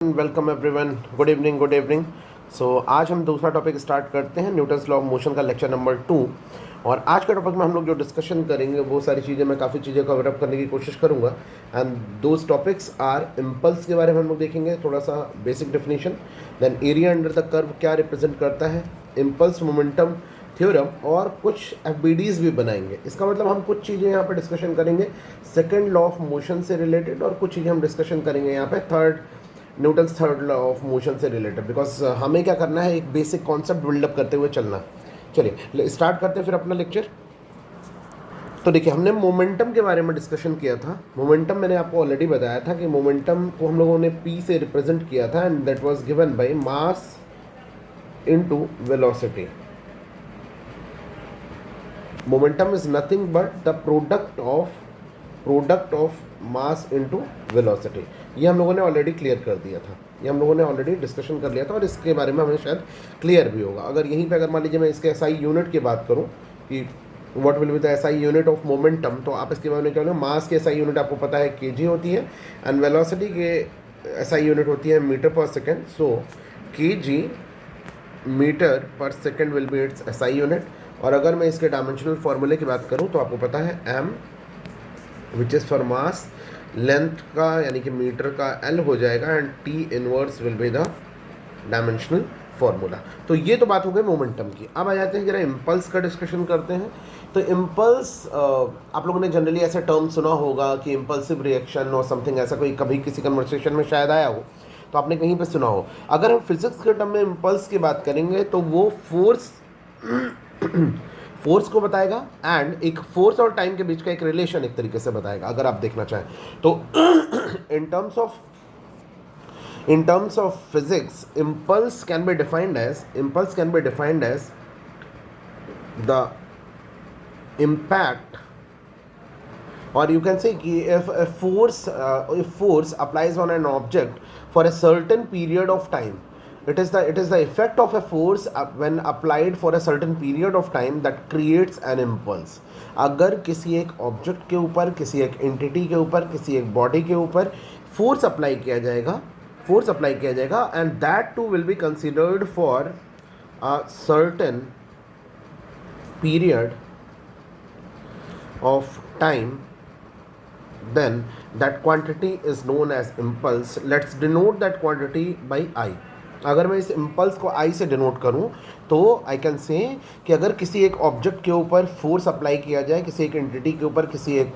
Welcome everyone, good evening good evening. So आज हम दूसरा टॉपिक स्टार्ट करते हैं, न्यूटन्स लॉ ऑफ मोशन का लेक्चर नंबर 2। और आज के टॉपिक में हम लोग जो डिस्कशन करेंगे वो सारी चीज़ें, मैं काफ़ी चीज़ें कवर अप करने की कोशिश करूँगा। And those topics are impulse के बारे में हम लोग देखेंगे, थोड़ा सा basic definition, then area under the curve क्या रिप्रेजेंट करता है, इम्पल्स मोमेंटम थ्योरम, और कुछ एफबीडीज भी बनाएंगे। इसका मतलब हम कुछ चीज़ें यहाँ पे डिस्कशन करेंगे सेकंड लॉ ऑफ मोशन से रिलेटेड, और कुछ चीज़ें हम डिस्कशन करेंगे यहाँ पे Newton's third law of motion से रिलेटेड, बिकॉज हमें क्या करना है, एक बेसिक कॉन्सेप्ट बिल्डअप करते हुए चलना। चलिए स्टार्ट करते हैं फिर अपना लेक्चर। तो देखिए, हमने मोमेंटम के बारे में डिस्कशन किया था। मोमेंटम मैंने आपको ऑलरेडी बताया था कि मोमेंटम को हम लोगों ने पी से रिप्रेजेंट किया था, and that was given by mass into velocity. Momentum is nothing but the product of mass into velocity. ये हम लोगों ने ऑलरेडी क्लियर कर दिया था, ये हम लोगों ने ऑलरेडी डिस्कशन कर लिया था, और इसके बारे में हमें शायद क्लियर भी होगा। अगर यहीं पे अगर मान लीजिए मैं इसके एसआई यूनिट की बात करूं कि what will be the SI unit of momentum, तो आप इसके बारे में क्या बोले, मास के एसआई यूनिट आपको पता है केजी होती है, एंड वेलोसिटी के एसआई यूनिट होती है मीटर पर सेकेंड। सो केजी मीटर पर second will be it's SI unit. और अगर मैं इसके डायमेंशनल फॉर्मूले की बात करूं तो आपको पता है m which is for mass, length का यानी कि मीटर का L हो जाएगा, and T inverse will be the dimensional formula. तो ये तो बात हो गई मोमेंटम की। अब आ जाते हैं जरा इम्पल्स का डिस्कशन करते हैं। तो इम्पल्स, आप लोगों ने जनरली ऐसा टर्म सुना होगा कि इम्पल्सिव रिएक्शन और समथिंग ऐसा, कोई कभी किसी कन्वर्सेशन में शायद आया हो, तो आपने कहीं पे सुना हो। अगर हम फिजिक्स के टर्म में इम्पल्स की बात करेंगे तो वो फोर्स को बताएगा, एंड एक फोर्स और टाइम के बीच का एक रिलेशन एक तरीके से बताएगा, अगर आप देखना चाहें तो। in terms of physics, impulse can be defined as the impact, or you can say if a force applies on an object for a certain period of time, it is the effect of a force when applied for a certain period of time that creates an impulse. अगर किसी एक object के ऊपर, किसी एक entity के ऊपर, किसी एक बॉडी के ऊपर फोर्स अप्लाई किया जाएगा, and that too will be considered for a certain period of time, then that quantity is known as impulse. Let's denote that quantity by I. अगर मैं इस इम्पल्स को I से डिनोट करूं तो आई कैन से कि अगर किसी एक ऑब्जेक्ट के ऊपर फोर्स अप्लाई किया जाए, किसी एक एंटिटी के ऊपर, किसी एक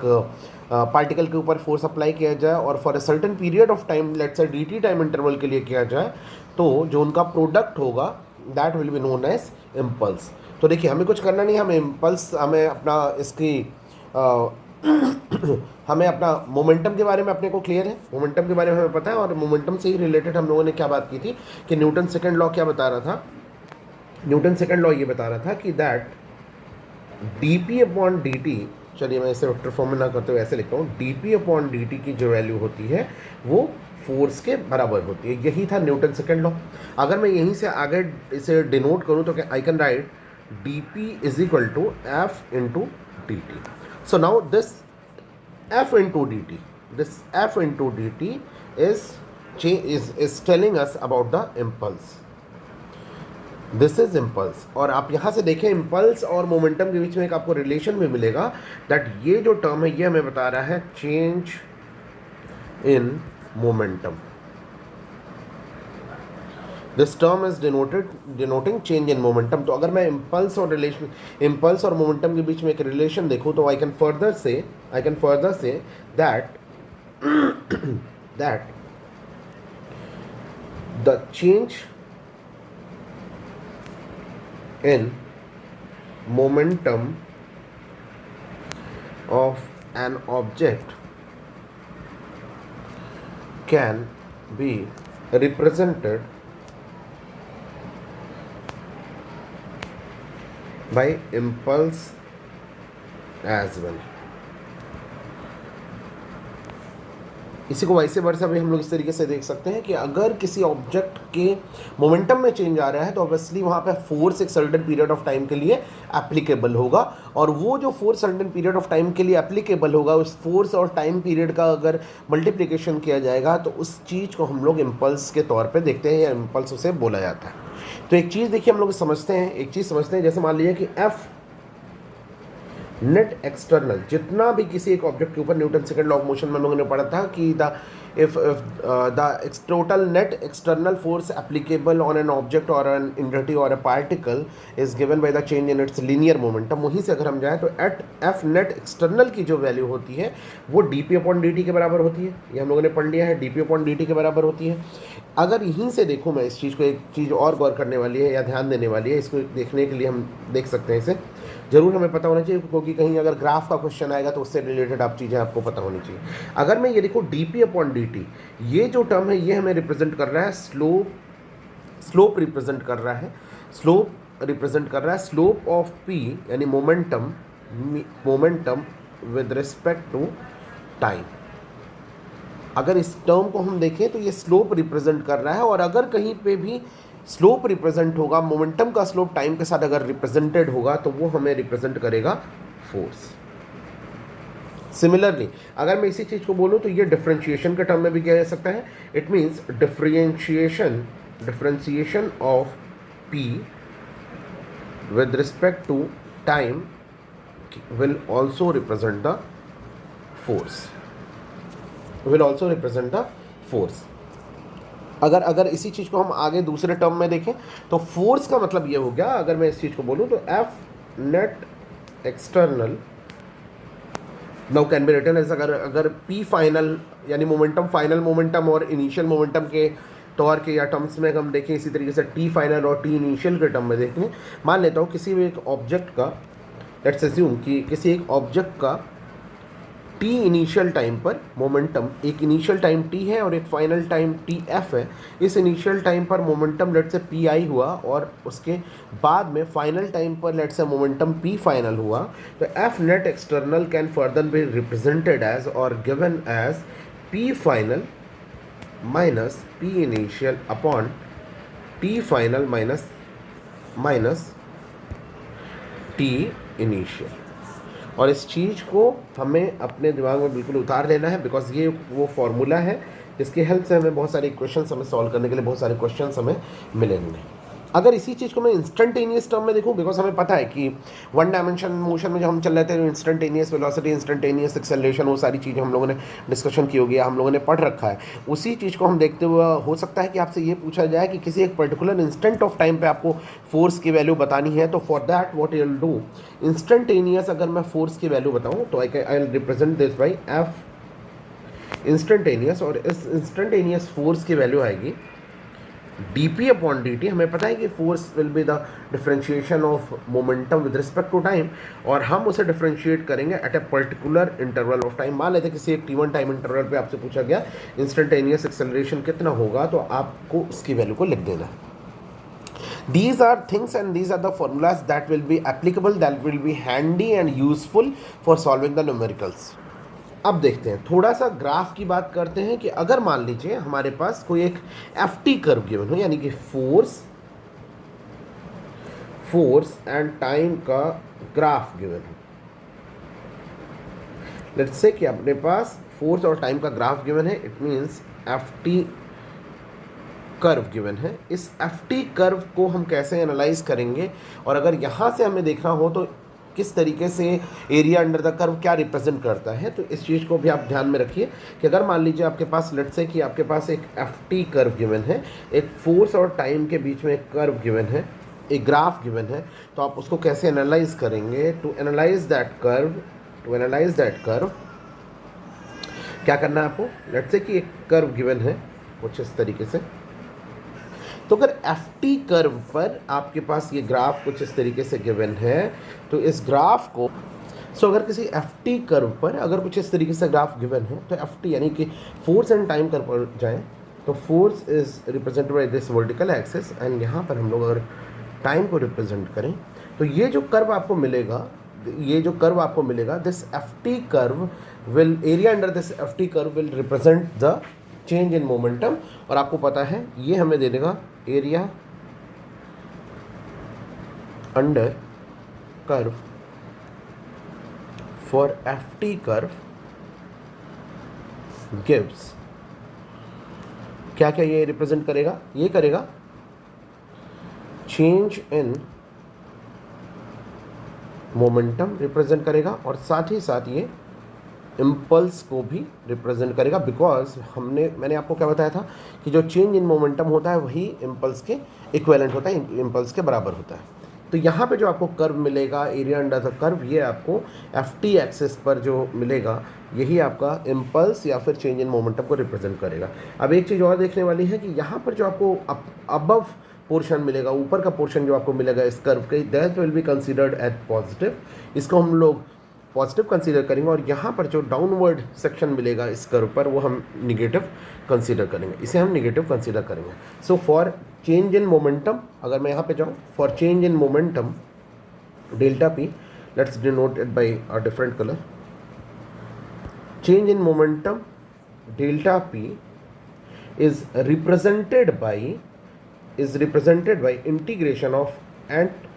पार्टिकल के ऊपर फोर्स अप्लाई किया जाए, और for a certain period of time, let's say dt time interval के लिए किया जाए, तो जो उनका प्रोडक्ट होगा that will be known as impulse. तो देखिए, हमें कुछ करना नहीं, हमें इम्पल्स, हमें अपना इसकी हमें अपना मोमेंटम के बारे में अपने को क्लियर है, मोमेंटम के बारे में हमें पता है, और मोमेंटम से ही रिलेटेड हम लोगों ने क्या बात की थी कि न्यूटन सेकंड लॉ क्या बता रहा था। न्यूटन सेकंड लॉ ये बता रहा था कि दैट dp अपॉन dt, चलिए मैं इसे वेक्टर फॉर्म में ना करते हुए ऐसे लिखता हूँ, dp अपॉन dt की जो वैल्यू होती है वो फोर्स के बराबर होती है। यही था न्यूटन सेकंड लॉ। अगर मैं यहीं से आगे इसे डिनोट करूँ तो क्या I can write dp is equal to f into dt. So now this f into dt is telling us about the impulse. This is impulse. और आप यहाँ से देखें, impulse और momentum के बीच में एक आपको रिलेशन भी मिलेगा, that ये जो टर्म है ये हमें बता रहा है change in momentum. This term is denoting change in momentum. तो अगर मैं इम्पल्स और मोमेंटम के बीच में एक रिलेशन देखूँ तो आई कैन फर्दर से that the change in momentum of an object can be represented by impulse as well. इसी को वाइस वर्सा भी हम लोग इस तरीके से देख सकते हैं कि अगर किसी ऑब्जेक्ट के मोमेंटम में चेंज आ रहा है तो ऑब्वियसली वहाँ पे फोर्स एक सर्टेन पीरियड ऑफ टाइम के लिए एप्लीकेबल होगा, और वो जो force certain period of time के लिए एप्लीकेबल होगा उस फोर्स और टाइम पीरियड का अगर मल्टीप्लिकेशन किया जाएगा तो उस चीज़ को हम लोग इम्पल्स के तौर पर देखते हैं, या इम्पल्स उसे बोला जाता है। तो एक चीज़ देखिए हम लोग समझते हैं, एक चीज़ समझते हैं, जैसे मान लीजिए कि एफ नेट एक्सटर्नल, जितना भी किसी एक ऑब्जेक्ट के ऊपर Newton second law of motion में हम लोगों ने पढ़ा था कि the total net external force applicable on an object और एन एंटिटी और a particle is given by the change in its linear momentum. वहीं से अगर हम जाएँ तो एट एफ नेट एक्सटर्नल की जो वैल्यू होती है वो D P upon D T के बराबर होती है, ये हम लोगों ने पढ़ लिया है, D P upon D T के बराबर होती है। अगर यहीं से देखूँ मैं इस चीज़ को, एक चीज़ और गौर करने वाली है या ध्यान देने वाली है, इसको देखने के लिए हम देख सकते हैं, इसे ज़रूर हमें पता होना चाहिए क्योंकि कहीं अगर ग्राफ का क्वेश्चन आएगा तो उससे रिलेटेड आप चीज़ें आपको पता होनी चाहिए। अगर मैं ये देखूँ D P upon D T, ये जो टर्म है ये हमें रिप्रेजेंट कर रहा है स्लोप रिप्रेजेंट कर रहा है, स्लोप ऑफ पी यानी momentum with respect to time. अगर इस टर्म को हम देखें तो ये स्लोप रिप्रेजेंट कर रहा है, और अगर कहीं पे भी स्लोप रिप्रेजेंट होगा, मोमेंटम का स्लोप टाइम के साथ अगर रिप्रेजेंटेड होगा तो वो हमें रिप्रेजेंट करेगा फोर्स। सिमिलरली अगर मैं इसी चीज़ को बोलूँ तो ये डिफरेंशिएशन के टर्म में भी किया जा सकता है। It means differentiation of P with respect to time will also represent the force. अगर इसी चीज़ को हम आगे दूसरे टर्म में देखें तो फोर्स का मतलब ये हो गया, अगर मैं इस चीज़ को बोलूँ तो F net external now can be written as, अगर पी फाइनल यानी मोमेंटम, फाइनल मोमेंटम और इनिशियल मोमेंटम के तौर के या टर्म्स में हम देखें, इसी तरीके से टी फाइनल और टी इनिशियल के टर्म में देखें। मान लेता हूँ किसी भी एक ऑब्जेक्ट का, लेट्स अज्यूम कि किसी एक ऑब्जेक्ट का टी इनिशियल टाइम पर मोमेंटम, एक इनिशियल टाइम टी है और एक फाइनल टाइम टी एफ है। इस इनिशियल टाइम पर मोमेंटम लेट से पी आई हुआ और उसके बाद में फाइनल टाइम पर लेट से मोमेंटम पी फाइनल हुआ, तो F net external can further be represented as और given as P final minus P initial upon T final minus T initial. और इस चीज़ को हमें अपने दिमाग में बिल्कुल उतार लेना है, बिकॉज ये वो फॉर्मूला है जिसकी हेल्प से हमें बहुत सारे क्वेश्चंस हमें सॉल्व करने के लिए बहुत सारे क्वेश्चंस हमें मिलेंगे। अगर इसी चीज़ को मैं इंस्टेंटेनियस टर्म में देखूं, बिकॉज हमें पता है कि वन डायमेंशन मोशन में जब हम चल रहे थे इंस्टेंटेनियस वेलोसिटी, इंस्टेंटेनियस एक्सेलरेशन, वो सारी चीज़ें हम लोगों ने डिस्कशन की होगी, हम लोगों ने पढ़ रखा है। उसी चीज़ को हम देखते हुए हो सकता है कि आपसे ये पूछा जाए कि किसी एक पर्टिकुलर इंस्टेंट ऑफ टाइम पे आपको फोर्स की वैल्यू बतानी है, तो for that what you will do, instantaneous अगर मैं फोर्स की वैल्यू बताऊँ तो I will represent this by F instantaneous, और इस इंस्टेंटेनियस फोर्स की वैल्यू आएगी dp अपॉन dt। हमें पता है कि force will be the differentiation of momentum with respect to time, और हम उसे डिफरेंशिएट करेंगे at a particular interval of time. मान लेते हैं किसी एक t1 टाइम इंटरवल पे आपसे पूछा गया इंस्टेंटेनियस एक्सेलरेशन कितना होगा, तो आपको इसकी वैल्यू को लिख देना है। These are things and these are the formulas that will be applicable, that will be handy and useful for solving the numericals। अब देखते हैं, थोड़ा सा ग्राफ की बात करते हैं कि अगर मान लीजिए हमारे पास कोई एक एफ टी कर्व गिवन हो, यानी कि फोर्स एंड टाइम का ग्राफ गिवन हो। लेट्स से कि अपने पास फोर्स और टाइम का ग्राफ गिवन है, it means F T curve given है। इस एफ टी कर्व को हम कैसे एनालाइज करेंगे, और अगर यहाँ से हमें देखना हो तो किस तरीके से एरिया अंडर द कर्व क्या रिप्रेजेंट करता है, तो इस चीज़ को भी आप ध्यान में रखिए कि अगर मान लीजिए आपके पास लेट्स से कि आपके पास एक एफ टी कर्व गिवन है, एक फोर्स और टाइम के बीच में एक कर्व गिवन है, एक ग्राफ गिवन है, तो आप उसको कैसे एनालाइज करेंगे। टू एनालाइज दैट कर्व क्या करना है आपको, लेट्स से कि एक कर्व गिवन है कुछ इस तरीके से, तो अगर एफ टी कर्व पर आपके पास ये ग्राफ कुछ इस तरीके से गिवन है, तो इस ग्राफ को अगर किसी एफ टी कर्व पर अगर कुछ इस तरीके से ग्राफ गिवन है, तो एफ टी यानी कि फोर्स एंड टाइम कर्व पर जाएं तो force is represented by this vertical axis, and यहाँ पर हम लोग अगर टाइम को रिप्रेजेंट करें तो ये जो कर्व आपको मिलेगा ये जो कर्व आपको मिलेगा, this F T curve will, area under this F T curve will represent the change in momentum. और आपको पता है ये हमें दे देगा area under curve for F T curve gives, क्या क्या ये रिप्रेजेंट करेगा, ये करेगा चेंज इन मोमेंटम रिप्रेजेंट करेगा, और साथ ही साथ ये इम्पल्स को भी रिप्रेजेंट करेगा, बिकॉज मैंने आपको क्या बताया था कि जो चेंज इन मोमेंटम होता है वही इम्पल्स के इक्विवेलेंट होता है, इम्पल्स के बराबर होता है। तो यहाँ पे जो आपको कर्व मिलेगा एरिया अंडर द कर्व, ये आपको एफ टी एक्सिस पर जो मिलेगा यही आपका इम्पल्स या फिर चेंज इन मोमेंटम को रिप्रेजेंट करेगा। अब एक चीज़ और देखने वाली है कि यहाँ पर जो आपको अबव पोर्शन मिलेगा, ऊपर का पोर्शन जो आपको मिलेगा इस कर्व के, that will be considered as positive, इसको हम लोग पॉजिटिव कंसीडर करेंगे। और यहाँ पर जो डाउनवर्ड सेक्शन मिलेगा इस कर्व पर वो हम निगेटिव कंसीडर करेंगे, इसे हम निगेटिव कंसीडर करेंगे। So for change in momentum, अगर मैं यहाँ पे जाऊँ, for change in momentum delta P, let's denote it by a different colour, change in momentum delta P is represented by integration of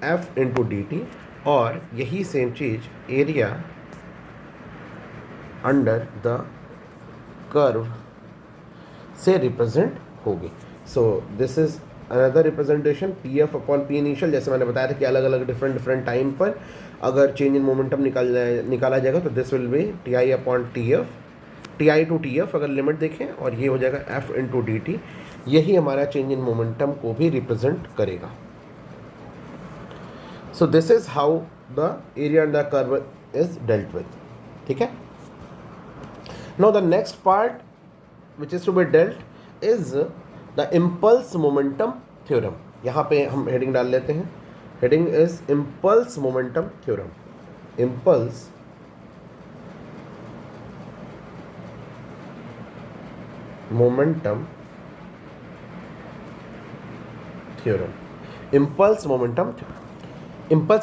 f into dt, और यही same चीज area under the curve से represent होगी। सो this is another representation P F upon P initial. जैसे मैंने बताया था कि अलग अलग डिफरेंट टाइम पर अगर चेंज इन मोमेंटम निकाला जाएगा तो this will be T I upon T F, T I to T F अगर लिमिट देखें, और ये हो जाएगा एफ इंटू डी टी। यही हमारा चेंज इन मोमेंटम को भी रिप्रेजेंट करेगा। So this is how the area under curve is dealt with. ठीक है, now the next part which is to be dealt is the impulse momentum theorem. यहाँ पे हम हेडिंग डाल लेते हैं, heading is impulse momentum theorem. Impulse momentum theorem. Impulse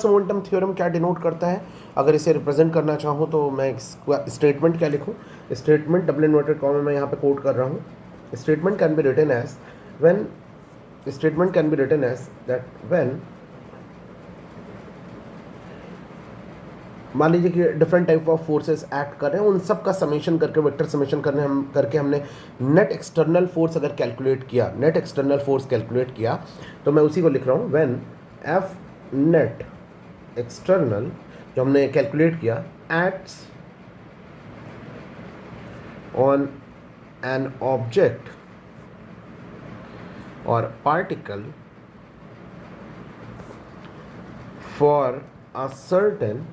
momentum theorem क्या denote करता है? अगर इसे रिप्रेजेंट करना चाहूँ तो मैं स्टेटमेंट क्या लिखूँ? स्टेटमेंट डबल इन्वर्टेड कॉमा में मैं यहाँ पे कोट कर रहा हूँ। Statement can be written as that when, मान लीजिए कि different type of forces act कर रहे हैं, उन सब का समेशन करके, वेक्टर समेशन करके हमने नेट एक्सटर्नल फोर्स अगर कैलकुलेट किया, नेट एक्सटर्नल फोर्स कैलकुलेट किया, तो मैं उसी को लिख रहा हूँ व्हेन एफ नेट एक्सटर्नल जो हमने कैलकुलेट किया एक्ट्स ऑन एन ऑब्जेक्ट और particle for a certain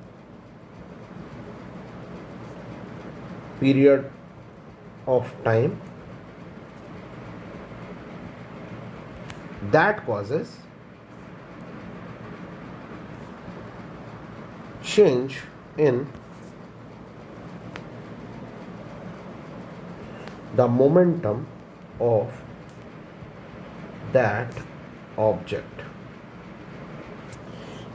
period of time, that causes change in the momentum of that object.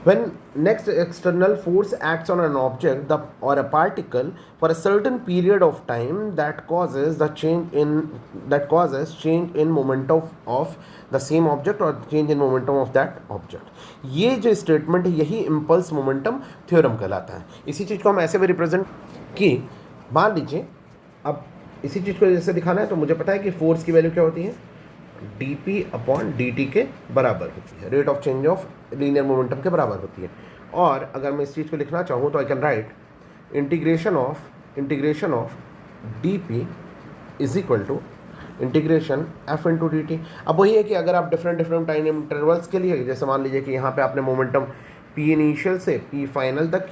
When next external force acts on an object or a particle for a certain period of time, that causes change in momentum of the same object or change in momentum of that object. ये जो statement है यही impulse momentum theorem कहलाता है। इसी चीज़ को हम ऐसे भी रिप्रेजेंट कि मान लीजिए, अब इसी चीज़ को जैसे दिखाना है तो मुझे पता है कि फोर्स की वैल्यू क्या होती है, dp अपॉन dt के बराबर होती है, rate of change of linear momentum के बराबर होती है। और अगर मैं इस चीज़ को लिखना चाहूँ तो I can write integration of dp is equal to integration f into D T. अब वही है कि अगर आप डिफरेंट टाइम इंटरवल्स के लिए, जैसे मान लीजिए कि यहाँ पे आपने मोमेंटम p इनिशियल से p फाइनल तक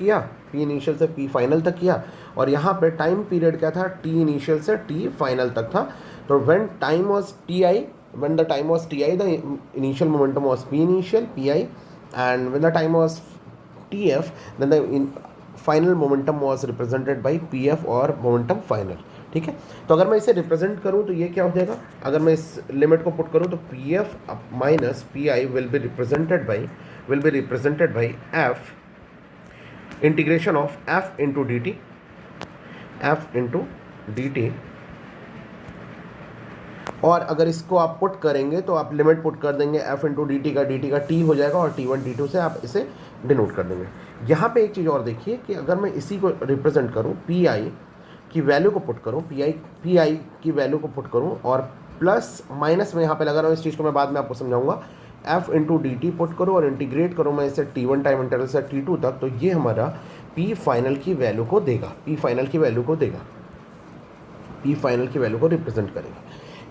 किया, और यहाँ पे टाइम पीरियड क्या था, t इनिशियल से t फाइनल तक था। तो when the time was ti, the initial momentum was p initial, pi, and when the time was tf, then the final momentum was represented by pf और momentum final। ठीक है, तो अगर मैं इसे रिप्रेजेंट करूं तो ये क्या हो जाएगा, अगर मैं इस लिमिट को पुट करूं तो pf minus pi will be represented by f integration of F into D T, F into D T, और अगर इसको आप पुट करेंगे तो आप लिमिट पुट कर देंगे एफ इंटू डी टी का टी हो जाएगा और T1 T2 से आप इसे डिनोट कर देंगे। यहाँ पे एक चीज़ और देखिए कि अगर मैं इसी को रिप्रेजेंट करूँ, पी आई की वैल्यू को पुट करूँ, पी आई की वैल्यू को पुट करूँ और प्लस माइनस में यहाँ पे लगा रहा हूँ, इस चीज़ को मैं बाद में आपको समझाऊंगा, F into D T put करूँ और इंटीग्रेट करूँ मैं इसे T1 टाइम इंटरवल से T2 तक, तो ये हमारा पी फाइनल की वैल्यू को देगा, पी फाइनल की वैल्यू को देगा, पी फाइनल की वैल्यू को रिप्रेजेंट करेगा।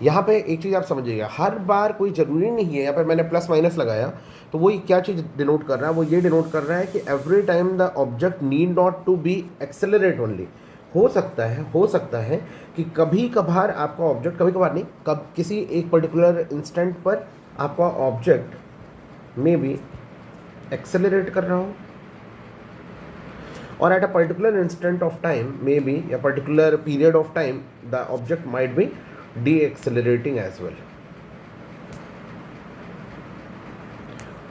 यहाँ पे एक चीज़ आप समझिएगा, हर बार कोई ज़रूरी नहीं है, यहाँ पर मैंने प्लस माइनस लगाया तो वो क्या चीज़ डिनोट कर रहा है, वो ये डिनोट कर रहा है कि every time the object need not to be accelerate only. हो सकता है कि कभी कभार आपका ऑब्जेक्ट, कभी कभार नहीं, कब किसी एक पर्टिकुलर इंस्टेंट पर आपका ऑब्जेक्ट में भी एक्सेलरेट कर रहा हो, और at a particular instant of time में भी या particular period of time the object might be decelerating as well,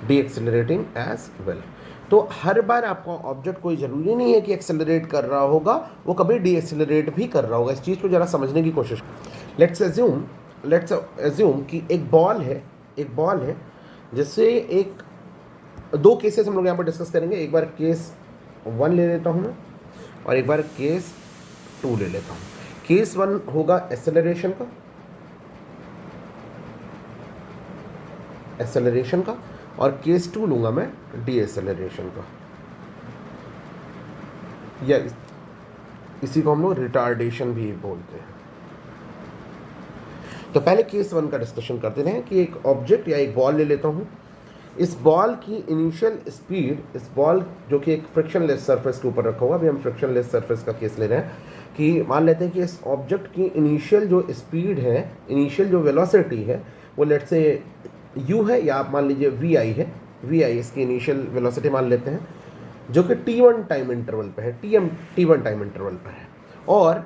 decelerating as well. तो हर बार आपका ऑब्जेक्ट कोई ज़रूरी नहीं है कि एक्सेलरेट कर रहा होगा, वो कभी डीएक्सेलरेट भी कर रहा होगा। इस चीज़ को ज़रा समझने की कोशिश। लेट्स एज्यूम कि एक बॉल है जिससे एक दो केसेस हम लोग यहाँ पर डिस्कस करेंगे। एक बार केस 1 ले लेता हूँ मैं और एक बार केस 2 ले लेता हूँ। केस 1 होगा एक्सेलरेशन का और केस 2 लूँगा मैं डीएक्सेलरेशन का, या इसी को हम लोग रिटार्डेशन भी बोलते हैं। तो पहले केस 1 का डिस्कशन करते हैं कि एक ऑब्जेक्ट या एक बॉल ले लेता हूँ। इस बॉल की इनिशियल स्पीड, इस बॉल जो कि एक फ्रिक्शनलेस सरफेस के ऊपर रखा होगा, अभी हम फ्रिक्शनलेस सरफेस का केस ले रहे हैं, कि मान लेते हैं कि इस ऑब्जेक्ट की इनिशियल जो स्पीड है, इनिशियल जो वेलोसिटी है, वो लेट्स से u है, या आप मान लीजिए vi है, vi इसकी इनिशियल वेलोसिटी मान लेते हैं, जो कि T1 टाइम इंटरवल पे है, T1 टाइम इंटरवल पर है, और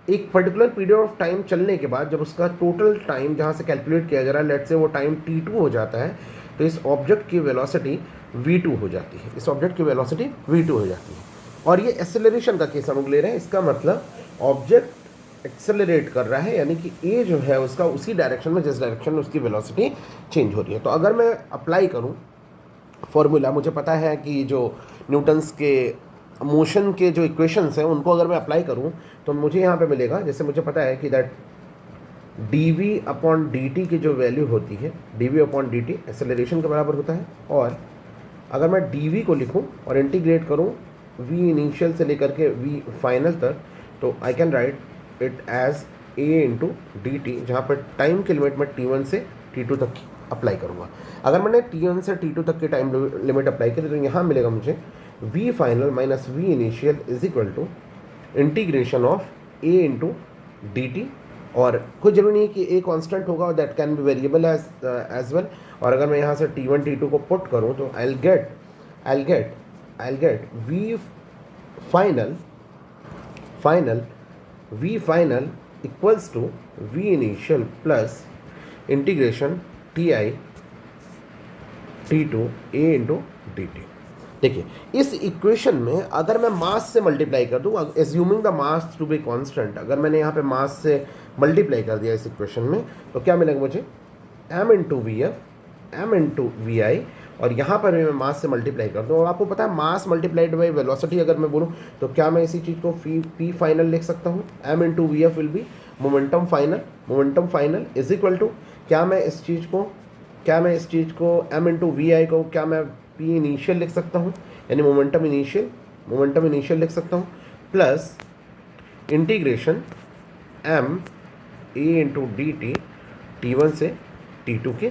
एक पर्टिकुलर पीरियड ऑफ टाइम चलने के बाद जब उसका टोटल टाइम जहाँ से कैलकुलेट किया जा रहा है, लेट्स से वो टाइम T2 हो जाता है, तो इस ऑब्जेक्ट की वेलोसिटी v2 हो जाती है, इस ऑब्जेक्ट की वेलोसिटी v2 हो जाती है। और ये एक्सेलरेशन का केस हम लोग ले रहे हैं। इसका मतलब ऑब्जेक्ट एक्सेलरेट कर रहा है, यानी कि ए जो है उसका उसी डायरेक्शन में जिस डायरेक्शन में उसकी वेलोसिटी चेंज हो रही है। तो अगर मैं अप्लाई करूं फॉर्मूला, मुझे पता है कि जो न्यूटन्स के मोशन के जो इक्वेशंस हैं उनको अगर मैं अप्लाई करूं तो मुझे यहाँ पे मिलेगा, जैसे मुझे पता है कि दैट dv/dt की जो वैल्यू होती है, dv/dt एक्सेलरेशन के बराबर होता है। और अगर मैं dv को लिखूं और इंटीग्रेट करूं v इनिशियल से लेकर के v फाइनल तक, तो I can write it as a into D T, जहाँ पर टाइम की लिमिट मैं T1 से T2 तक अप्लाई करूँगा। अगर मैंने T1 से T2 तक की टाइम लिमिट अप्लाई करी तो यहाँ मिलेगा मुझे v final minus v initial is equal to integration of a into D T, और कोई जरूरी नहीं कि a कांस्टेंट होगा, that can be variable as well. और अगर मैं यहाँ से T1 T2 को पुट करूँ तो I get v final equals to v initial plus integration Ti T2 a into D t. देखिए इस इक्वेशन में अगर मैं मास से मल्टीप्लाई कर दूँ, assuming the mass to be constant, अगर मैंने यहाँ पे मास से मल्टीप्लाई कर दिया इस इक्वेशन में, तो क्या मिलेगा मुझे m into we F, m into V I, और यहाँ पर भी मैं मास से मल्टीप्लाई कर दूँ। और आपको पता है मास मल्टीप्लाइड बाई वेलोसिटी अगर मैं बोलूँ तो क्या मैं इसी चीज़ को p फाइनल लिख सकता हूँ, m into we f will be momentum final is equal to, क्या मैं इस चीज़ को m इंटू वी आई को क्या मैं p इनिशियल लिख सकता हूँ, यानी मोमेंटम इनिशियल लिख सकता हूँ, plus integration m a into D T T1 से T2 के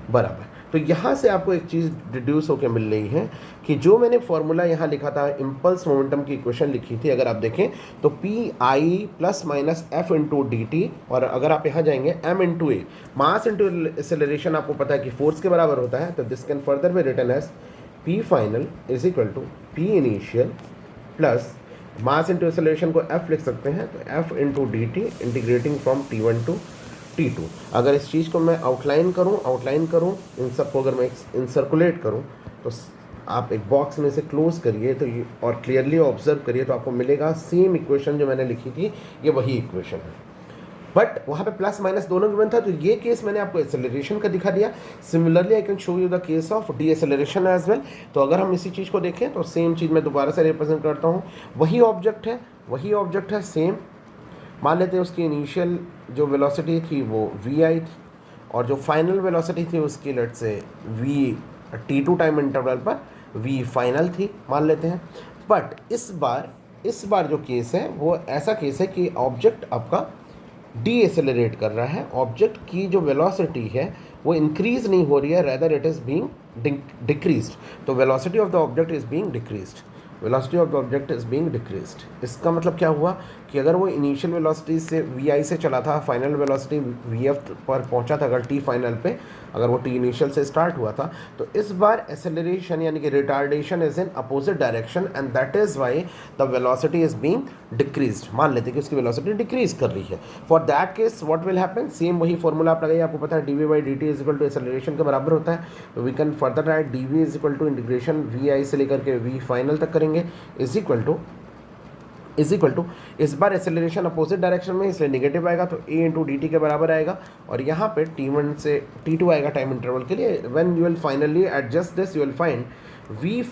बराबर। तो यहाँ से आपको एक चीज़ डिड्यूस होकर मिल रही है कि जो मैंने फॉर्मूला यहाँ लिखा था, इम्पल्स मोमेंटम की इक्वेशन लिखी थी, अगर आप देखें तो P I plus minus f into D T, और अगर आप यहाँ जाएंगे एम इंटू ए, मास इंटू एक्सेलरेशन आपको पता है कि फोर्स के बराबर होता है, तो this can further be written as P final is equal to p initial plus mass into acceleration को एफ लिख सकते हैं, तो f into D t integrating from T1 to T2। अगर इस चीज़ को मैं आउटलाइन करूं इन सब को अगर मैं इनसर्कुलेट करूं तो आप एक बॉक्स में से क्लोज करिए तो और क्लियरली ऑब्जर्व करिए तो आपको मिलेगा सेम इक्वेशन जो मैंने लिखी थी, ये वही इक्वेशन है, बट वहाँ पे प्लस माइनस दोनों गिवन था। तो ये केस मैंने आपको एक्सेलरेशन का दिखा दिया। Similarly I can show you the case of de acceleration as well. तो अगर हम इसी चीज़ को देखें तो सेम चीज़ मैं दोबारा से रिप्रेजेंट करता हूँ, वही ऑब्जेक्ट है सेम। मान लेते हैं उसकी इनिशियल जो वेलोसिटी थी वो वी आई थी और जो फाइनल वेलोसिटी थी उसकी लेट से वी t2 टाइम इंटरवल पर वी फाइनल थी मान लेते हैं। बट इस बार जो केस है वो ऐसा केस है कि ऑब्जेक्ट आपका डी एसेलरेट कर रहा है, ऑब्जेक्ट की जो वेलोसिटी है वो इंक्रीज नहीं हो रही है, rather it is being decreased. तो velocity of the object is being decreased, velocity of the object is being decreased. इसका मतलब क्या हुआ कि अगर वो इनिशियल वेलोसिटी से वी आई से चला था, फाइनल वेलोसिटी वी एफ पर पहुंचा था, अगर टी फाइनल पे अगर वो टी इनिशियल से स्टार्ट हुआ था, तो इस बार एक्सेलरेशन यानी कि retardation is in opposite direction and that is why the velocity is being decreased. मान लेते हैं कि उसकी वेलोसिटी डिक्रीज कर रही है। For that case what will happen, same वही फॉर्मूला आप लगाइए, आपको पता है D V by D T is equal to acceleration के बराबर होता है। तो we can further write D V is equal to integration V I से लेकर के वी फाइनल तक करेंगे इज इक्वल टू इस बार एक्सेलरेशन अपोजिट डायरेक्शन में इसलिए नेगेटिव आएगा, तो a इंटू डी टी के बराबर आएगा। और यहाँ पे t1 से t2 आएगा टाइम इंटरवल के लिए। When you will finally adjust this you will find v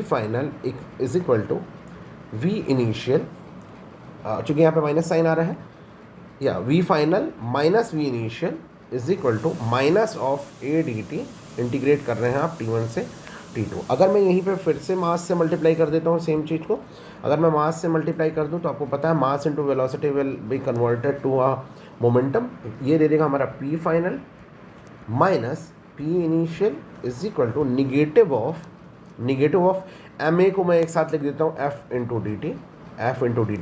final is equal to v initial, चूँकि यहाँ पे माइनस साइन आ रहा है, या v final minus v initial is equal to minus of a d t, integrate कर रहे हैं आप t1 से t2। अगर मैं यहीं पे फिर से मास से मल्टीप्लाई कर देता हूँ सेम चीज़ को, अगर मैं मास से मल्टीप्लाई कर दूँ तो आपको पता है mass into velocity will be converted to a momentum. ये दे देगा हमारा p final minus p initial is equal to negative of ma को मैं एक साथ लिख देता हूँ f इंटू डी टी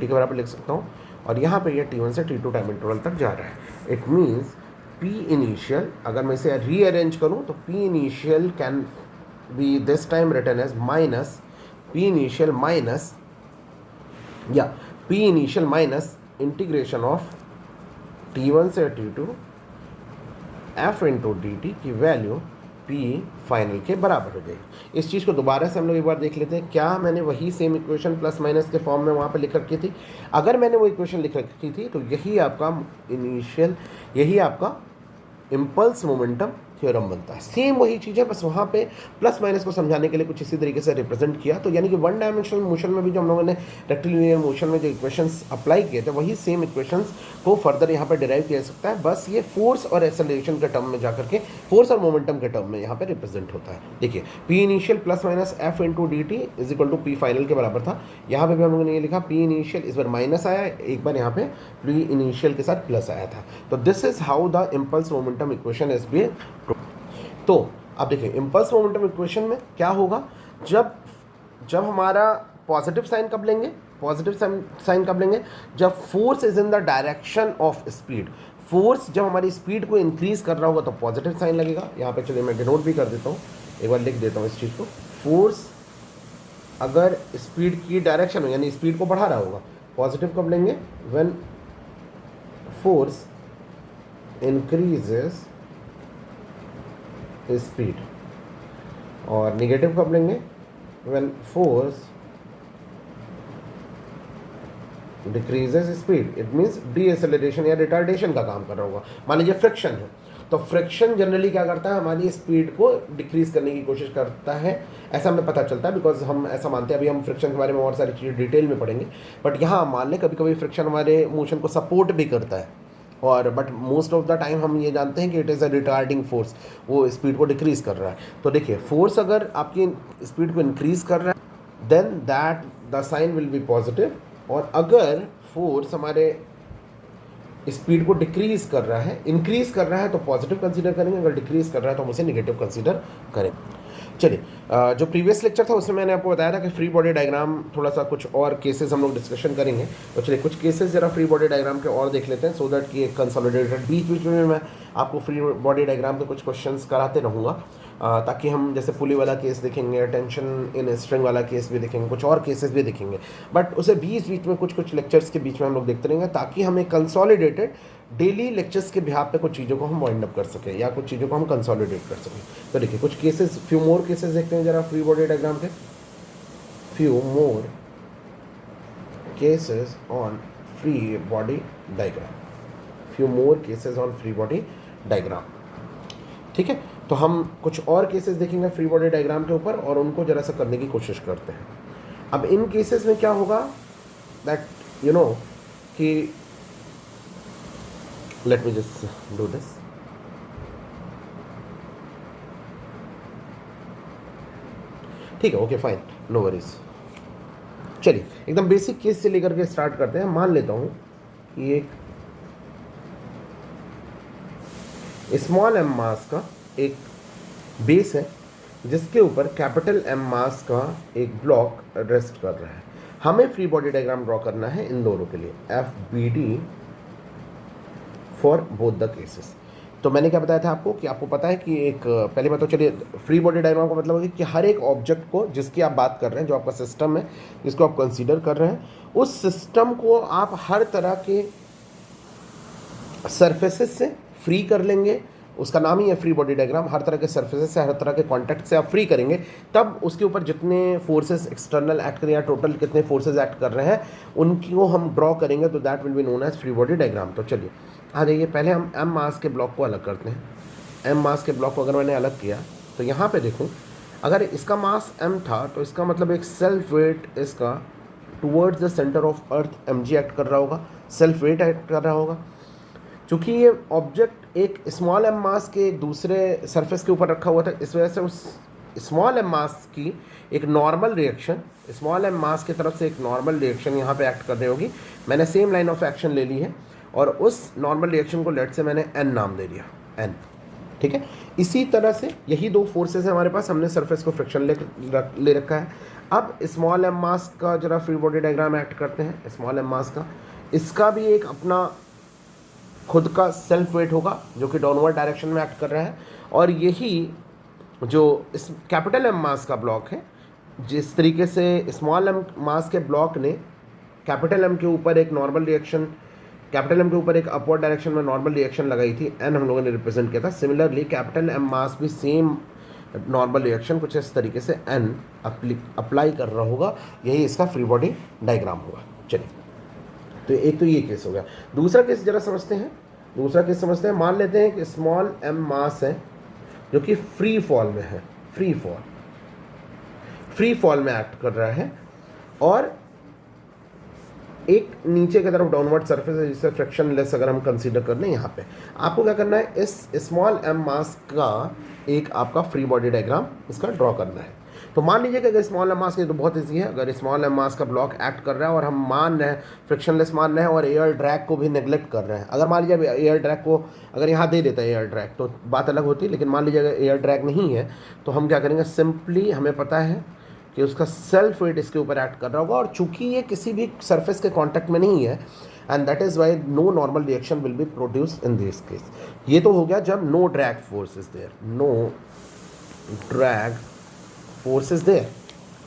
के बराबर लिख सकता हूँ। और यहाँ पे ये t1 से t2 टाइम इंटरवल तक जा रहा है। इट मीन्स p इनिशियल, अगर मैं इसे रीअरेंज करूँ तो p initial can be this time written as minus p initial minus integration of t1 से t2 f into D T की वैल्यू p फाइनल के बराबर हो जाएगी। इस चीज़ को दोबारा से हम लोग एक बार देख लेते हैं। क्या मैंने वही सेम इक्वेशन प्लस माइनस के फॉर्म में वहाँ पर लिख रखी थी? अगर मैंने वो इक्वेशन लिख रखी थी तो यही आपका इम्पल्स मोमेंटम थ्योरम बनता है। सेम वही चीज़ है, बस वहाँ पे प्लस माइनस को समझाने के लिए कुछ इसी तरीके से रिप्रेजेंट किया। तो यानी कि वन डायमेंशनल मोशन में भी जो हम लोगों ने रेक्टिलिनियर मोशन में जो इक्वेशंस अप्लाई किए थे वही सेम इक्वेशंस को फर्दर यहाँ पे डिराइव किया जा सकता है। बस ये फोर्स और एक्सेलरेशन के टर्म में जाकर के, फोर्स और मोमेंटम के टर्म में यहाँ पे रिप्रेजेंट होता है। देखिए p initial plus minus f into D T is equal to p final के बराबर था। यहाँ पे भी हम लोगों ने ये लिखा पी इनिशियल, इस बार माइनस आया, एक बार यहाँ पे पी इनिशियल के साथ प्लस आया था। तो this is how the impulse momentum equation is be. तो अब देखिए इम्पल्स मोमेंटम इक्वेशन में क्या होगा, जब हमारा पॉजिटिव साइन कब लेंगे, जब force is in the direction of speed. Force जब हमारी स्पीड को इंक्रीज कर रहा होगा तो पॉजिटिव साइन लगेगा। यहाँ पे चलिए मैं डिनोट भी कर देता हूँ, एक बार लिख देता हूँ इस चीज़ को। फोर्स अगर स्पीड की डायरेक्शन में यानी स्पीड को बढ़ा रहा होगा, पॉजिटिव कब लेंगे, व्हेन फोर्स इंक्रीजेस स्पीड। और निगेटिव कब लेंगे, when force decreases speed. It means D acceleration या रिटार्डेशन का काम कर रहा होगा। मान लीजिए फ्रिक्शन है, तो फ्रिक्शन जनरली क्या करता है, हमारी स्पीड को डिक्रीज करने की कोशिश करता है, ऐसा हमें पता चलता है, बिकॉज हम ऐसा मानते हैं। अभी हम फ्रिक्शन के बारे में और सारी चीज़ें डिटेल में पढ़ेंगे, बट यहाँ मान लें कभी कभी फ्रिक्शन हमारे मोशन को सपोर्ट भी करता है, और but most of the time हम ये जानते हैं कि it is a retarding force, वो स्पीड को डिक्रीज़ कर रहा है। तो देखिए फोर्स अगर आपकी स्पीड को इंक्रीज़ कर रहा है then that the sign will be positive, और अगर फोर्स हमारे स्पीड को डिक्रीज़ कर रहा है, इंक्रीज़ कर रहा है तो पॉजिटिव कंसीडर करेंगे, अगर डिक्रीज़ कर रहा है तो हम उसे निगेटिव कंसीडर करेंगे। चलिए जो प्रीवियस लेक्चर था उसमें मैंने आपको बताया था कि फ्री बॉडी डायग्राम थोड़ा सा कुछ और केसेस हम लोग डिस्कशन करेंगे। तो चलिए कुछ केसेस जरा फ्री बॉडी डायग्राम के और देख लेते हैं, सो दैट कि एक कंसोलिडेटेड बीच में मैं आपको फ्री बॉडी डायग्राम के कुछ क्वेश्चंस कराते रहूँगा, ताकि हम जैसे पुली वाला केस देखेंगे, टेंशन इन स्ट्रिंग वाला केस भी देखेंगे, कुछ और केसेस भी देखेंगे, बट उसे बीच में कुछ लेक्चर्स के बीच में हम लोग देखते रहेंगे, ताकि हम एक कंसोलिडेटेड डेली लेक्चर्स के बिहाफ पे कुछ चीज़ों को हम वाइंड अप कर सकें या कुछ चीज़ों को हम कंसोलिडेट कर सकें। तो देखिए कुछ केसेस, फ्यू मोर केसेस देखते हैं जरा फ्री बॉडी डायग्राम के। Few more cases on free body diagram, few more cases on free body diagram. ठीक है, तो हम कुछ और केसेस देखेंगे फ्री बॉडी डायग्राम के ऊपर और उनको जरा सा करने की कोशिश करते हैं। अब इन केसेस में क्या होगा दैट यू नो कि let me just do this. ठीक है, ओके फाइन, नो वरीज। चलिए एकदम बेसिक केस से लेकर के स्टार्ट करते हैं। मान लेता हूं कि एक स्मॉल एम मास का एक बेस है जिसके ऊपर कैपिटल एम मास का एक ब्लॉक रेस्ट कर रहा है। हमें फ्री बॉडी डायग्राम ड्रॉ करना है इन दोनों के लिए, F B D for both the cases. तो मैंने क्या बताया था आपको कि आपको पता है कि एक पहले मैं तो चलिए फ्री बॉडी डायग्राम का मतलब है कि हर एक ऑब्जेक्ट को जिसकी आप बात कर रहे हैं, जो आपका सिस्टम है जिसको आप कंसीडर कर रहे हैं, उस सिस्टम को आप हर तरह के सरफेसेस से फ्री कर लेंगे। उसका नाम ही है फ्री बॉडी डायग्राम। हर तरह के सरफेसेस से, हर तरह के कॉन्टैक्ट से आप फ्री करेंगे, तब उसके ऊपर जितने फोर्सेस एक्सटर्नल एक्ट करें या टोटल कितने फोर्सेस एक्ट कर रहे हैं उनकी हम ड्रॉ करेंगे, तो that will be known as free body diagram. तो चलिए आ जाइए, पहले हम एम मास के ब्लॉक को अलग करते हैं। एम मास के ब्लॉक को अगर मैंने अलग किया तो यहाँ पे देखूँ, अगर इसका मास m था तो इसका मतलब एक सेल्फ वेट इसका towards the centre of earth mg act कर रहा होगा, सेल्फ वेट एक्ट कर रहा होगा। चूँकि ये ऑब्जेक्ट एक स्मॉल एम मास के दूसरे सरफेस के ऊपर रखा हुआ था, इस वजह से उस स्मॉल एम मास की एक नॉर्मल रिएक्शन, स्मॉल एम मास की तरफ से एक नॉर्मल रिएक्शन यहाँ पे एक्ट कर रही होगी। मैंने सेम लाइन ऑफ एक्शन ले ली है और उस नॉर्मल रिएक्शन को लेट से मैंने n नाम दे दिया, n। ठीक है, इसी तरह से यही दो फोर्सेस हैं हमारे पास, हमने सरफेस को फ्रिक्शन ले रखा है। अब स्मॉल एम मास का जरा फ्री बॉडी डायग्राम एक्ट करते हैं। स्मॉल एम मास का, इसका भी एक अपना खुद का सेल्फ वेट होगा जो कि डाउनवर्ड डायरेक्शन में एक्ट कर रहा है। और यही जो इस कैपिटल एम मास का ब्लॉक है, जिस तरीके से स्मॉल एम मास के ब्लॉक ने कैपिटल एम के ऊपर एक नॉर्मल रिएक्शन, कैपिटल एम के ऊपर एक अपवर्ड डायरेक्शन में नॉर्मल रिएक्शन लगाई थी, एन हम लोगों ने रिप्रेजेंट किया था। सिमिलरली कैपिटल एम मास भी सेम नॉर्मल रिएक्शन कुछ इस तरीके से एन अप्लाई कर रहा होगा। यही इसका फ्री बॉडी डायग्राम होगा। चलिए, तो एक तो ये केस हो गया। दूसरा केस जरा समझते हैं। दूसरा केस समझते हैं, मान लेते हैं कि स्मॉल एम मास है जो कि फ्री फॉल में है, फ्री फॉल में एक्ट कर रहा है और एक नीचे की तरफ डाउनवर्ड सरफेस है जिसे फ्रिक्शनलेस अगर हम कंसीडर कर लें। यहाँ पे आपको क्या करना है, इस स्मॉल एम मास का एक आपका फ्री बॉडी डायग्राम इसका ड्रॉ करना है। तो मान लीजिए कि अगर स्मॉल एम मास के, तो बहुत ईजी है, अगर स्मॉल एम मास का ब्लॉक एक्ट कर रहा है और हम मान रहे हैं फ्रिक्शनलेस मान रहे हैं और एयर ड्रैग को भी नेग्लेक्ट कर रहे हैं। अगर मान लीजिए एयर ड्रैग को अगर यहाँ दे देता है एयर ड्रैग तो बात अलग होती है, लेकिन मान लीजिए अगर एयर ड्रैग नहीं है तो हम क्या करेंगे, सिंपली हमें पता है कि उसका सेल्फ वेट इसके ऊपर एक्ट कर रहा होगा और चूंकि ये किसी भी सरफेस के कांटेक्ट में नहीं है, and that is why no normal reaction will be produce in this case. ये तो हो गया जब no drag force is there, no drag force is there.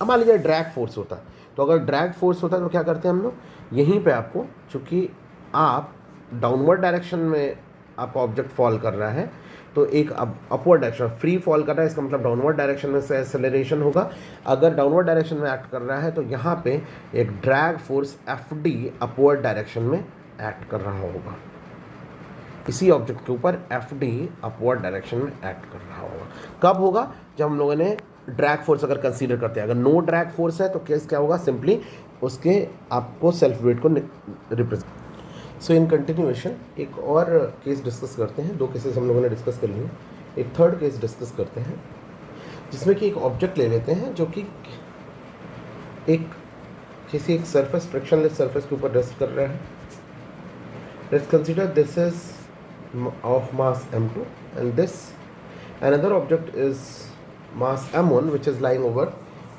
अब मान लीजिए ड्रैग फोर्स होता है, तो अगर ड्रैग फोर्स होता है तो क्या करते हैं हम लोग, यहीं पे आपको, चूंकि आप डाउनवर्ड डायरेक्शन में आपका ऑब्जेक्ट फॉल कर रहा है, तो एक अपवर्ड डायरेक्शन फ्री फॉल कर रहा है, इसका मतलब डाउनवर्ड डायरेक्शन में से एक्सेलरेशन होगा। अगर डाउनवर्ड डायरेक्शन में एक्ट कर रहा है तो यहाँ पे एक drag force F D upward direction में एक्ट कर रहा होगा। इसी ऑब्जेक्ट के ऊपर एफ डी अपवर्ड डायरेक्शन में एक्ट कर रहा होगा। कब होगा, जब हम लोगों ने ड्रैग फोर्स अगर कंसीडर करते हैं। अगर नो ड्रैग फोर्स है तो केस क्या होगा, सिंपली उसके आपको सेल्फ वेट को रिप्रेजेंट। सो इन कंटिन्यूएशन एक और केस डिस्कस करते हैं। दो केसेस हम लोगों ने डिस्कस कर लिए, एक थर्ड केस डिस्कस करते हैं जिसमें कि एक ऑब्जेक्ट ले लेते हैं जो कि किसी एक सरफेस, फ्रिक्शनलेस सरफेस के ऊपर रेस्ट कर रहा है। Let's consider this is of mass m2 and this another object is mass m1 which is lying over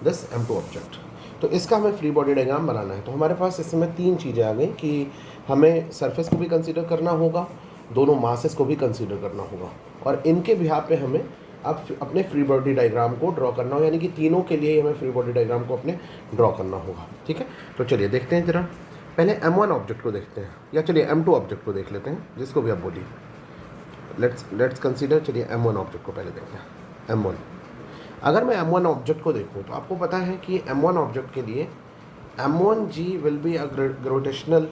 this m2 object. तो इसका हमें फ्री बॉडी डायग्राम बनाना है। तो हमारे पास इसमें तीन चीज़ें आ गई कि हमें सरफेस को भी कंसीडर करना होगा, दोनों मासेस को भी कंसीडर करना होगा और इनके बिहाफ पे हमें अब अपने फ्री बॉडी डायग्राम को ड्रॉ करना होगा, यानी कि तीनों के लिए हमें फ्री बॉडी डायग्राम को अपने ड्रॉ करना होगा। ठीक है, तो चलिए देखते हैं जरा। पहले M1 ऑब्जेक्ट को देखते हैं, या चलिए M2 ऑब्जेक्ट को देख लेते हैं, जिसको भी आप बोलिए। लेट्स कंसीडर, चलिए M1 ऑब्जेक्ट को पहले देखते हैं। M1, अगर मैं M1 ऑब्जेक्ट को देखूं तो आपको पता है कि M1 ऑब्जेक्ट के लिए M1G will be a gravitational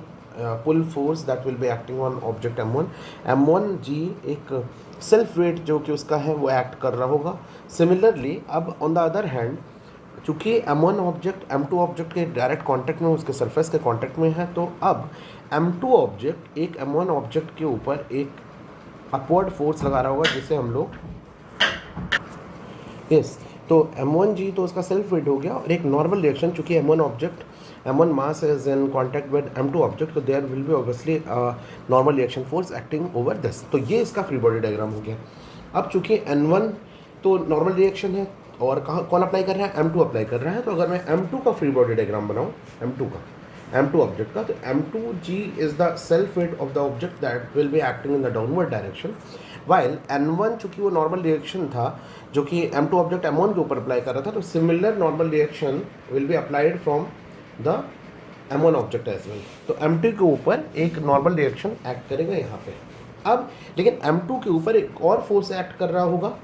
pull force that will be acting on object M1। M1G एक सेल्फ वेट जो कि उसका है वो एक्ट कर रहा होगा। सिमिलरली अब ऑन द अदर हैंड, चूँकि M1 ऑब्जेक्ट M2 ऑब्जेक्ट के डायरेक्ट कांटेक्ट में, उसके सरफेस के कांटेक्ट में है, तो अब M2 ऑब्जेक्ट एक M1 ऑब्जेक्ट के ऊपर एक अपवर्ड फोर्स लगा रहा होगा, जिसे हम लोग यस तो M1G तो उसका सेल्फ वेट हो गया, और एक नॉर्मल रिएक्शन, चूँकि M1 mass is in contact with M2 object, तो there will be obviously normal reaction force acting over this. तो ये इसका फ्री बॉडी डायग्राम हो गया। अब चूँकि N1 तो नॉर्मल रिएक्शन है, और कौन अप्लाई कर रहा है, M2 अप्लाई कर रहा है। तो अगर मैं M2 का फ्री बॉडी डायग्राम बनाऊँ, M2 ऑब्जेक्ट का, तो M2G is the self weight of the object that will be acting in the downward direction, while N1 चूँकि वो नॉर्मल रिएक्शन था जो कि M2 ऑब्जेक्ट M1 के ऊपर अप्लाई कर रहा था, तो similar normal reaction will be applied from the M1 object as well. तो M2 के ऊपर एक नॉर्मल रिएक्शन एक्ट करेगा यहाँ पे। अब लेकिन M2 के ऊपर एक और फोर्स एक्ट कर रहा होगा,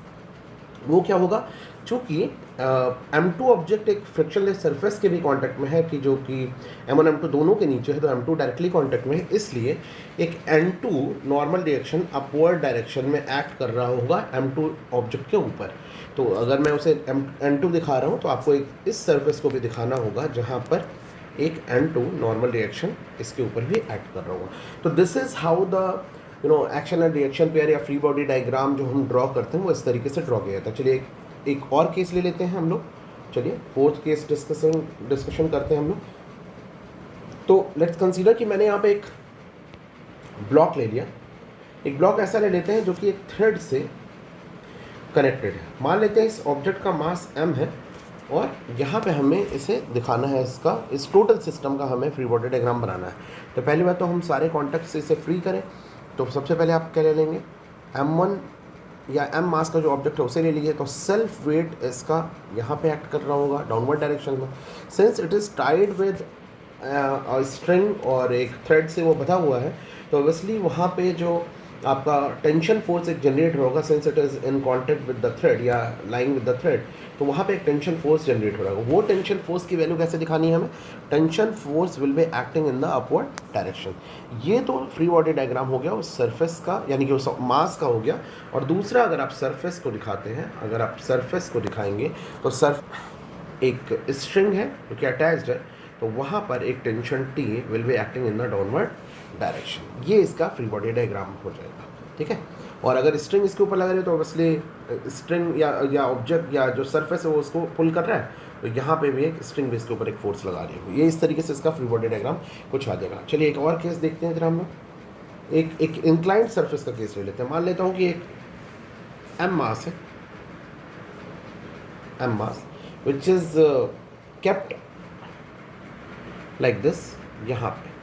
वो क्या होगा, चूँकि M2 ऑब्जेक्ट एक फ्रिक्शनलेस सरफेस के भी कांटेक्ट में है, कि जो कि M1 M2 दोनों के नीचे है, तो M2 डायरेक्टली कांटेक्ट में है, इसलिए एक N2 normal direction upward direction में एक्ट कर रहा होगा M2 ऑब्जेक्ट के ऊपर। तो अगर मैं उसे N2 दिखा रहा हूँ, तो आपको एक इस सरफेस को भी दिखाना होगा जहाँ पर एक N2 नॉर्मल रिएक्शन इसके ऊपर भी एक्ट कर रहा होगा। तो this is how the action and reaction pair या फ्री बॉडी डायग्राम जो हम ड्रॉ करते हैं वो इस तरीके से ड्रॉ किया जाता है। चलिए एक और केस ले लेते हैं हम लोग। चलिए फोर्थ केस डिस्कशन करते हैं हम लोग। तो लेट्स कंसीडर कि मैंने यहाँ पे एक ब्लॉक ले लिया। एक ब्लॉक ऐसा ले लेते हैं जो कि एक थ्रेड से कनेक्टेड है। मान लेते हैं इस ऑब्जेक्ट का मास m है, और यहाँ पे हमें इसे दिखाना है, इस टोटल सिस्टम का हमें फ्री बॉडी डायग्राम बनाना है। तो पहली बात तो हम सारे कॉन्टैक्ट से इसे फ्री करें। तो सबसे पहले आप क्या ले लेंगे, M1 या M मास का जो ऑब्जेक्ट है उसे ले लीजिए। तो सेल्फ वेट इसका यहाँ पे एक्ट कर रहा होगा डाउनवर्ड डायरेक्शन में। Since it is tied with string और एक थ्रेड से वो बंधा हुआ है, तो ऑब्वियसली वहाँ पे जो आपका टेंशन फोर्स एक जनरेट होगा, since it is in contact with the thread या लाइंग विद द थ्रेड, तो वहाँ पे एक टेंशन फोर्स जनरेट हो रहा है। वो टेंशन फोर्स की वैल्यू कैसे दिखानी है हमें, tension force will be acting in the upward direction. ये तो फ्री बॉडी डायग्राम हो गया उस सरफेस का, यानी कि उस मास का हो गया। और दूसरा, अगर आप सरफेस को दिखाते हैं, अगर आप सरफेस को दिखाएंगे तो एक स्ट्रिंग है जो कि अटैच्ड है, तो वहाँ पर एक tension T will be acting in the downward direction. ये इसका फ्री बॉडी डायग्राम हो जाएगा, ठीक है। और अगर स्ट्रिंग इसके ऊपर लगा रही है तो ऑब्वियसली स्ट्रिंग या ऑब्जेक्ट या जो सरफेस है वो उसको पुल कर रहा है, तो यहाँ पे भी एक स्ट्रिंग भी इसके ऊपर एक फोर्स लगा रही है। ये इस तरीके से इसका फ्री बॉडी डायग्राम कुछ आ जाएगा। चलिए एक और केस देखते हैं जरा हम लोग। एक इंक्लाइंड सरफेस का केस ले लेते हैं। मान लेता हूँ कि एक M मास है, M mass which is kept like this. यहाँ पे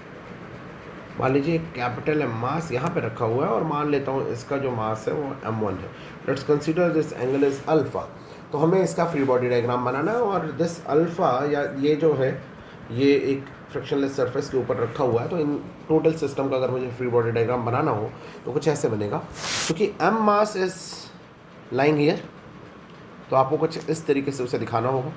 मान लीजिए कैपिटल M मास यहाँ पे रखा हुआ है, और मान लेता हूँ इसका जो मास है वो M1 है। Let's consider this angle is alpha. तो हमें इसका फ्री बॉडी डायग्राम बनाना है, और दिस अल्फ़ा या ये जो है ये एक फ्रिक्शनलेस सरफेस के ऊपर रखा हुआ है। तो इन टोटल सिस्टम का अगर मुझे फ्री बॉडी डायग्राम बनाना हो तो कुछ ऐसे बनेगा। क्योंकि M mass is lying here, तो आपको कुछ इस तरीके से उसे दिखाना होगा।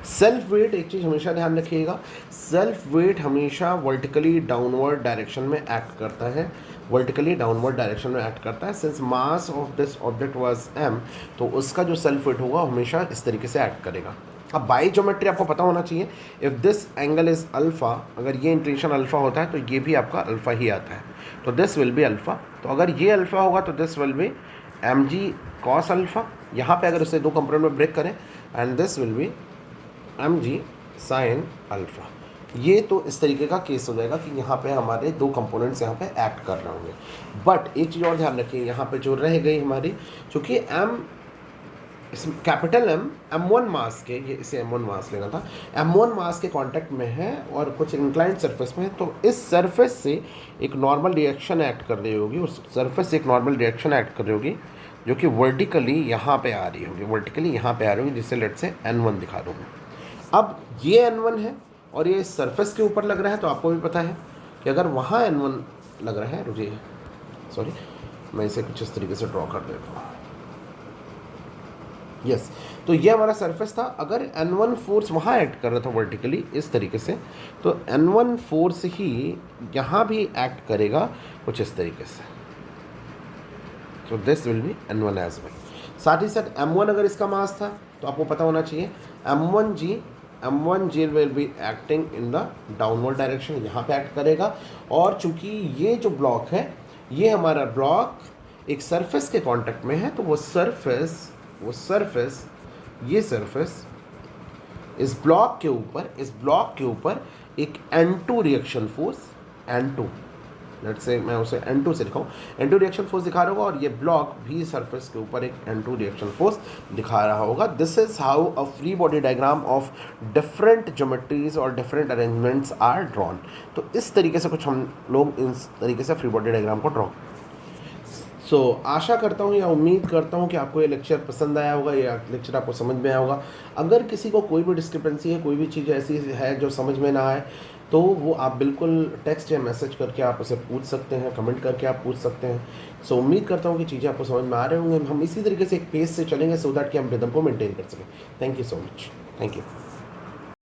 सेल्फ वेट, एक चीज़ हमेशा ध्यान रखिएगा, सेल्फ वेट हमेशा वर्टिकली डाउनवर्ड डायरेक्शन में एक्ट करता है, वर्टिकली डाउनवर्ड डायरेक्शन में एक्ट करता है। Since mass of this object was m, तो उसका जो सेल्फ वेट होगा हमेशा इस तरीके से एक्ट करेगा। अब बाई ज्योमेट्री आपको पता होना चाहिए। If this angle is alpha, अगर ये इंक्लिनेशन अल्फ़ा होता है तो ये भी आपका अल्फ़ा ही आता है, तो दिस विल बी अल्फ़ा। तो अगर ये अल्फ़ा होगा तो this will B mg cos alpha. यहाँ पे अगर इसे दो कंपोनेंट में ब्रेक करें, and this will B mg sin alpha. ये तो इस तरीके का केस हो जाएगा कि यहाँ पे हमारे दो कंपोनेंट्स यहाँ पे एक्ट कर रहे होंगे। बट एक चीज़ और ध्यान रखिए, यहाँ पे जो रह गई हमारी, चूँकि कैपिटल M1 मास के, ये इसे M1 मास लेना था, M1 मास के कांटेक्ट में है और कुछ इंक्लाइंड सरफेस में है, तो इस सरफेस से एक नॉर्मल रिएक्शन एक्ट कर रही होगी, उस सरफेस से एक नॉर्मल रिएक्शन एक्ट कर रही होगी जो कि वर्टिकली यहाँ पे आ रही होगी, वर्टिकली यहाँ पे आ रही होगी, जिससे लेट से N1 दिखा दूँगा। अब ये N1 है और ये सरफेस के ऊपर लग रहा है, तो आपको भी पता है कि अगर वहाँ N1 लग रहा है, रुकिए सॉरी मैं इसे कुछ इस तरीके से ड्रॉ कर देता हूँ। यस, तो ये हमारा सरफेस था। अगर N1 फोर्स वहाँ एक्ट कर रहा था वर्टिकली इस तरीके से, तो N1 फोर्स ही यहाँ भी एक्ट करेगा कुछ इस तरीके से। तो this will be N1 as well. साथ ही साथ M1 अगर इसका मास था तो आपको पता होना चाहिए M1G will be acting in the downward direction, यहाँ पे एक्ट करेगा। और चूंकि ये जो ब्लॉक है, ये हमारा ब्लॉक एक सरफेस के कांटेक्ट में है, तो वो सरफेस ये सरफेस इस ब्लॉक के ऊपर एक N2 reaction force, N2 let's say मैं उसे N2 से दिखाऊँ, N2 रिएक्शन फोर्स दिखा रहा होगा, और ये ब्लॉक भी सरफेस के ऊपर एक N2 रिएक्शन फोर्स दिखा रहा होगा। This is how a free body diagram of different geometries और डिफरेंट अरेंजमेंट्स आर ड्रॉन। तो इस तरीके से कुछ हम लोग इस तरीके से फ्री बॉडी डायग्राम को ड्रॉ। सो आशा करता हूँ या उम्मीद करता हूँ कि आपको ये लेक्चर पसंद आया होगा, या लेक्चर आपको समझ में आया होगा। अगर किसी को कोई भी डिस्क्रिपेंसी है, कोई भी चीज़ ऐसी है जो समझ में ना आए, तो वो आप बिल्कुल टेक्स्ट या मैसेज करके आप उसे पूछ सकते हैं, कमेंट करके आप पूछ सकते हैं। सो उम्मीद करता हूँ कि चीज़ें आपको समझ में आ रहे होंगे। हम इसी तरीके से एक पेज से चलेंगे सो दैट कि हम रिदम को मेंटेन कर सकें। Thank you so much. Thank you.